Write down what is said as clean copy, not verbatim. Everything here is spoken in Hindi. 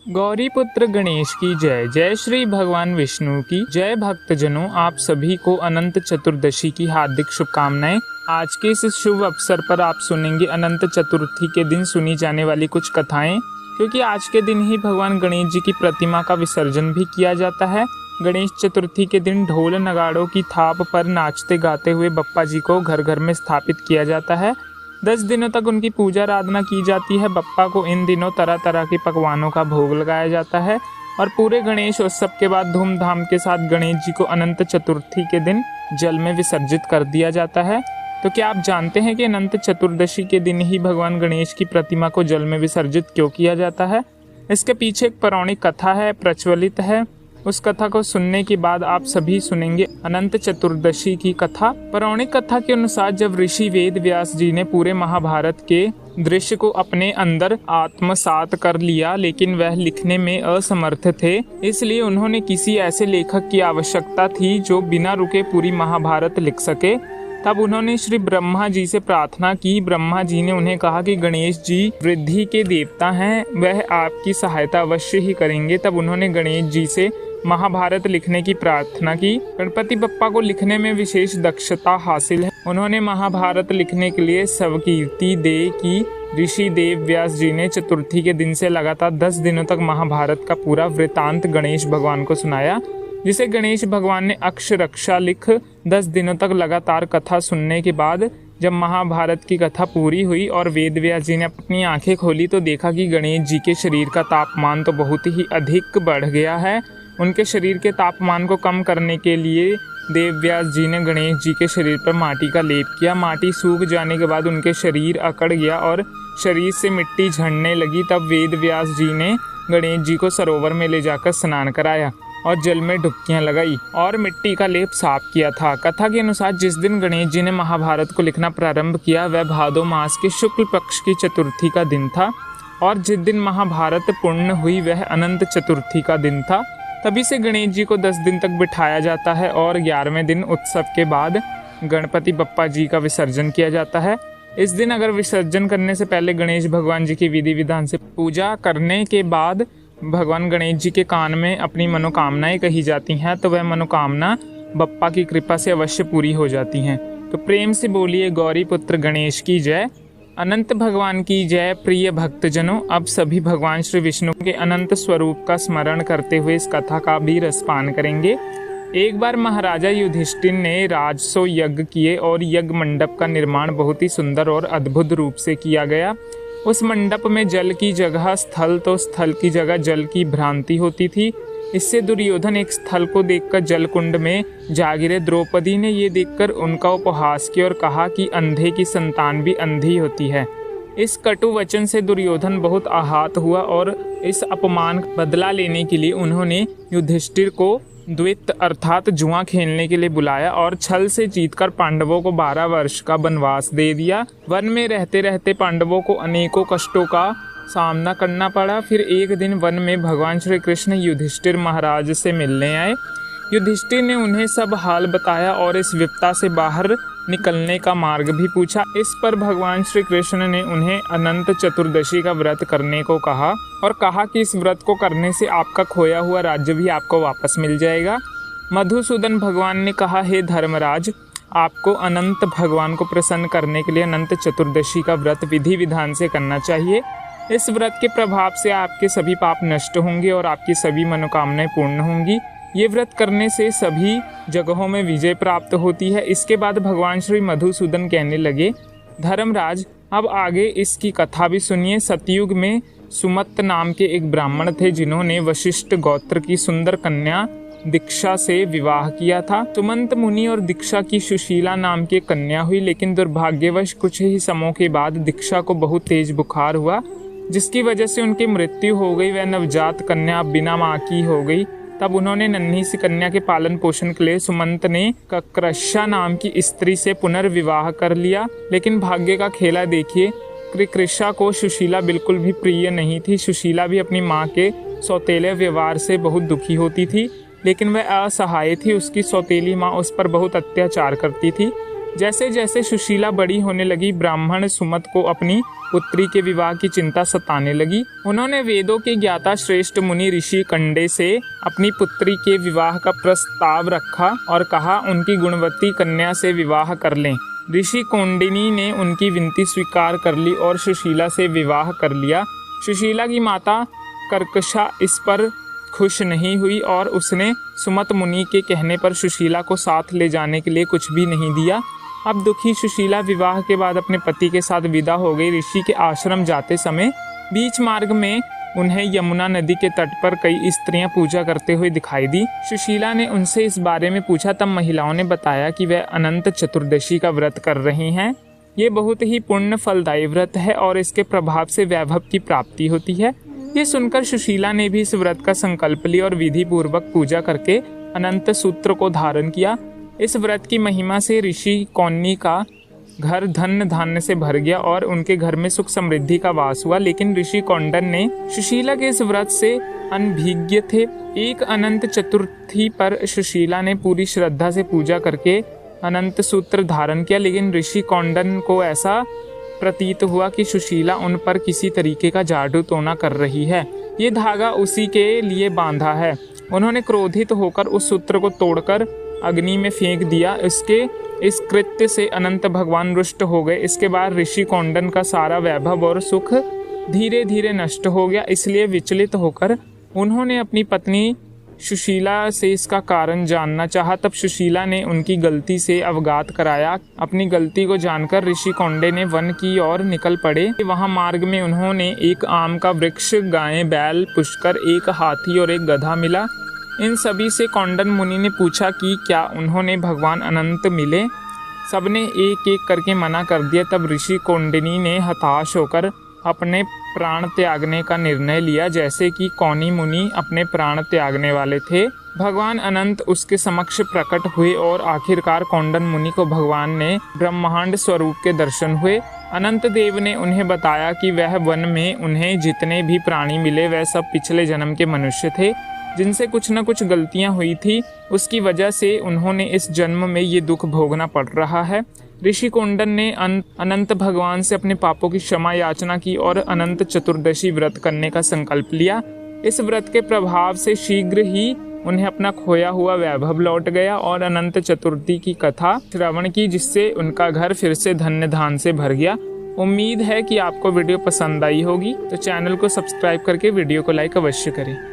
गौरी पुत्र गणेश की जय। जय श्री भगवान विष्णु की जय। भक्तजनों, आप सभी को अनंत चतुर्दशी की हार्दिक शुभकामनाएं। आज के इस शुभ अवसर पर आप सुनेंगे अनंत चतुर्थी के दिन सुनी जाने वाली कुछ कथाएं, क्योंकि आज के दिन ही भगवान गणेश जी की प्रतिमा का विसर्जन भी किया जाता है। गणेश चतुर्थी के दिन ढोल नगाड़ों की थाप पर नाचते गाते हुए बप्पा जी को घर घर में स्थापित किया जाता है। 10 दिनों तक उनकी पूजा आराधना की जाती है। बप्पा को इन दिनों तरह तरह के पकवानों का भोग लगाया जाता है और पूरे गणेश उत्सव के बाद धूमधाम के साथ गणेश जी को अनंत चतुर्थी के दिन जल में विसर्जित कर दिया जाता है। तो क्या आप जानते हैं कि अनंत चतुर्दशी के दिन ही भगवान गणेश की प्रतिमा को जल में विसर्जित क्यों किया जाता है? इसके पीछे एक पौराणिक कथा है, प्रचलित है। उस कथा को सुनने के बाद आप सभी सुनेंगे अनंत चतुर्दशी की कथा। पौराणिक कथा के अनुसार जब ऋषि वेद व्यास जी ने पूरे महाभारत के दृश्य को अपने अंदर आत्मसात कर लिया, लेकिन वह लिखने में असमर्थ थे, इसलिए उन्होंने किसी ऐसे लेखक की आवश्यकता थी जो बिना रुके पूरी महाभारत लिख सके। तब उन्होंने श्री ब्रह्मा जी से प्रार्थना की। ब्रह्मा जी ने उन्हें कहा कि गणेश जी वृद्धि के देवता हैं, वह आपकी सहायता अवश्य ही करेंगे। तब उन्होंने गणेश जी से महाभारत लिखने की प्रार्थना की। गणपति बप्पा को लिखने में विशेष दक्षता हासिल है। उन्होंने महाभारत लिखने के लिए स्वीकृति दे कि ऋषि देव व्यास जी ने चतुर्थी के दिन से लगातार 10 दिनों तक महाभारत का पूरा वृतांत गणेश भगवान को सुनाया, जिसे गणेश भगवान ने अक्षरशः लिख 10 दिनों तक लगातार कथा सुनने के बाद जब महाभारत की कथा पूरी हुई और वेद व्यास जी ने अपनी आंखें खोली तो देखा कि गणेश जी के शरीर का तापमान तो बहुत ही अधिक बढ़ गया है। उनके शरीर के तापमान को कम करने के लिए देव व्यास जी ने गणेश जी के शरीर पर माटी का लेप किया। माटी सूख जाने के बाद उनके शरीर अकड़ गया और शरीर से मिट्टी झड़ने लगी। तब वेद व्यास जी ने गणेश जी को सरोवर में ले जाकर स्नान कराया और जल में डुबकियां लगाई और मिट्टी का लेप साफ किया था। कथा के अनुसार जिस दिन गणेश जी ने महाभारत को लिखना प्रारंभ किया वह भादो मास के शुक्ल पक्ष की चतुर्थी का दिन था और जिस दिन महाभारत पूर्ण हुई वह अनंत चतुर्थी का दिन था। तभी से गणेश जी को 10 दिन तक बिठाया जाता है और 11वें दिन उत्सव के बाद गणपति बप्पा जी का विसर्जन किया जाता है। इस दिन अगर विसर्जन करने से पहले गणेश भगवान जी की विधि विधान से पूजा करने के बाद भगवान गणेश जी के कान में अपनी मनोकामनाएं कही जाती हैं तो वह मनोकामना बप्पा की कृपा से अवश्य पूरी हो जाती हैं। तो प्रेम से बोलिए गौरी पुत्र गणेश की जय, अनंत भगवान की जय। प्रिय भक्तजनों, अब सभी भगवान श्री विष्णु के अनंत स्वरूप का स्मरण करते हुए इस कथा का भी रसपान करेंगे। एक बार महाराजा युधिष्ठिर ने राजसो यज्ञ किए और यज्ञ मंडप का निर्माण बहुत ही सुंदर और अद्भुत रूप से किया गया। उस मंडप में जल की जगह स्थल तो स्थल की जगह जल की भ्रांति होती थी। इससे दुर्योधन एक स्थल को देखकर जल कुंड में जा गिरे। द्रौपदी ने ये देखकर उनका उपहास किया और कहा कि अंधे की संतान भी अंधी होती है। इस कटु वचन से दुर्योधन बहुत आहत हुआ और इस अपमान बदला लेने के लिए उन्होंने युधिष्ठिर को द्वित अर्थात जुआ खेलने के लिए बुलाया और छल से जीतकर पांडवों को 12 वर्ष का वनवास दे दिया। वन में रहते रहते पांडवों को अनेकों कष्टों का सामना करना पड़ा। फिर एक दिन वन में भगवान श्री कृष्ण युधिष्ठिर महाराज से मिलने आए। युधिष्ठिर ने उन्हें सब हाल बताया और इस विपदा से बाहर निकलने का मार्ग भी पूछा। इस पर भगवान श्री कृष्ण ने उन्हें अनंत चतुर्दशी का व्रत करने को कहा और कहा कि इस व्रत को करने से आपका खोया हुआ राज्य भी आपको वापस मिल जाएगा। मधुसूदन भगवान ने कहा, हे धर्मराज, आपको अनंत भगवान को प्रसन्न करने के लिए अनंत चतुर्दशी का व्रत विधि विधान से करना चाहिए। इस व्रत के प्रभाव से आपके सभी पाप नष्ट होंगे और आपकी सभी मनोकामनाएं पूर्ण होंगी। ये व्रत करने से सभी जगहों में विजय प्राप्त होती है। इसके बाद भगवान श्री मधुसूदन कहने लगे, धर्मराज, अब आगे इसकी कथा भी सुनिए। सतयुग में सुमत नाम के एक ब्राह्मण थे जिन्होंने वशिष्ठ गोत्र की सुंदर कन्या दीक्षा से विवाह किया था। सुमंत मुनि और दीक्षा की सुशीला नाम की कन्या हुई, लेकिन दुर्भाग्यवश कुछ ही समय के बाद दीक्षा को बहुत तेज बुखार हुआ जिसकी वजह से उनकी मृत्यु हो गई। वह नवजात कन्या बिना मां की हो गई। तब उन्होंने नन्ही सी कन्या के पालन पोषण के लिए सुमंत ने कक्रशा नाम की स्त्री से पुनर्विवाह कर लिया। लेकिन भाग्य का खेला देखिए, कृषा को सुशीला बिल्कुल भी प्रिय नहीं थी। सुशीला भी अपनी माँ के सौतेले व्यवहार से बहुत दुखी होती थी, लेकिन वह असहाय थी। उसकी सौतेली माँ उस पर बहुत अत्याचार करती थी। जैसे जैसे सुशीला बड़ी होने लगी, ब्राह्मण सुमत को अपनी पुत्री के विवाह की चिंता सताने लगी। उन्होंने वेदों के ज्ञाता श्रेष्ठ मुनि ऋषि कंडे से अपनी पुत्री के विवाह का प्रस्ताव रखा और कहा उनकी गुणवती कन्या से विवाह कर लें। ऋषि कौंडिनी ने उनकी विनती स्वीकार कर ली और सुशीला से विवाह कर लिया। सुशीला की माता कर्कशा इस पर खुश नहीं हुई और उसने सुमत मुनि के कहने पर सुशीला को साथ ले जाने के लिए कुछ भी नहीं दिया। अब दुखी सुशीला विवाह के बाद अपने पति के साथ विदा हो गई। ऋषि के आश्रम जाते समय बीच मार्ग में उन्हें यमुना नदी के तट पर कई स्त्रियां पूजा करते हुए दिखाई दी। सुशीला ने उनसे इस बारे में पूछा, तब महिलाओं ने बताया कि वह अनंत चतुर्दशी का व्रत कर रही हैं। ये बहुत ही पुण्य फलदायी व्रत है और इसके प्रभाव से वैभव की प्राप्ति होती है। ये सुनकर सुशीला ने भी इस व्रत का संकल्प लिया और विधि पूर्वक पूजा करके अनंत सूत्र को धारण किया। इस व्रत की महिमा से ऋषि कौन्नी का घर धन धान्य से भर गया और उनके घर में सुख समृद्धि का वास हुआ। लेकिन ऋषि कौंडन ने सुशीला के इस व्रत से अनभिज्ञ थे। एक अनंत चतुर्थी पर सुशीला ने पूरी श्रद्धा से पूजा करके अनंत सूत्र धारण किया, लेकिन ऋषि कौंडन को ऐसा प्रतीत हुआ कि सुशीला उन पर किसी तरीके का जादू टोना कर रही है। ये धागा उसी के लिए बांधा है। उन्होंने क्रोधित होकर उस सूत्र को तोड़कर अग्नि में फेंक दिया। इस कृत्य से अनंत भगवान रुष्ट हो गए। इसके बाद ऋषि कौंडन का सारा वैभव और सुख धीरे धीरे नष्ट हो गया। इसलिए विचलित होकर उन्होंने अपनी पत्नी सुशीला से इसका कारण जानना चाहा। तब सुशीला ने उनकी गलती से अवगत कराया। अपनी गलती को जानकर ऋषि कौंडे ने वन की ओर निकल पड़े। वहां मार्ग में उन्होंने एक आम का वृक्ष, गायें, बैल, पुष्कर, एक हाथी और एक गधा मिला। इन सभी से कौंडन मुनि ने पूछा कि क्या उन्होंने भगवान अनंत मिले। सबने एक एक करके मना कर दिया। तब ऋषि कौंडिनी ने हताश होकर अपने प्राण त्यागने का निर्णय लिया, जैसे कि कौनी मुनि अपने प्राण त्यागने वाले थे। भगवान अनंत उसके समक्ष प्रकट हुए और आखिरकार कौंडन मुनि को भगवान ने ब्रह्मांड स्वरूप के दर्शन हुए। अनंत देव ने उन्हें बताया कि वह वन में उन्हें जितने भी प्राणी मिले वह सब पिछले जन्म के मनुष्य थे, जिनसे कुछ न कुछ गलतियां हुई थी। उसकी वजह से उन्होंने इस जन्म में ये दुख भोगना पड़ रहा है। ऋषि कौंडन ने अनंत भगवान से अपने पापों की क्षमा याचना की और अनंत चतुर्दशी व्रत करने का संकल्प लिया। इस व्रत के प्रभाव से शीघ्र ही उन्हें अपना खोया हुआ वैभव लौट गया और अनंत चतुर्थी की कथा श्रवण की, जिससे उनका घर फिर से धन्य धान से भर गया। उम्मीद है कि आपको वीडियो पसंद आई होगी, तो चैनल को सब्सक्राइब करके वीडियो को लाइक अवश्य करें।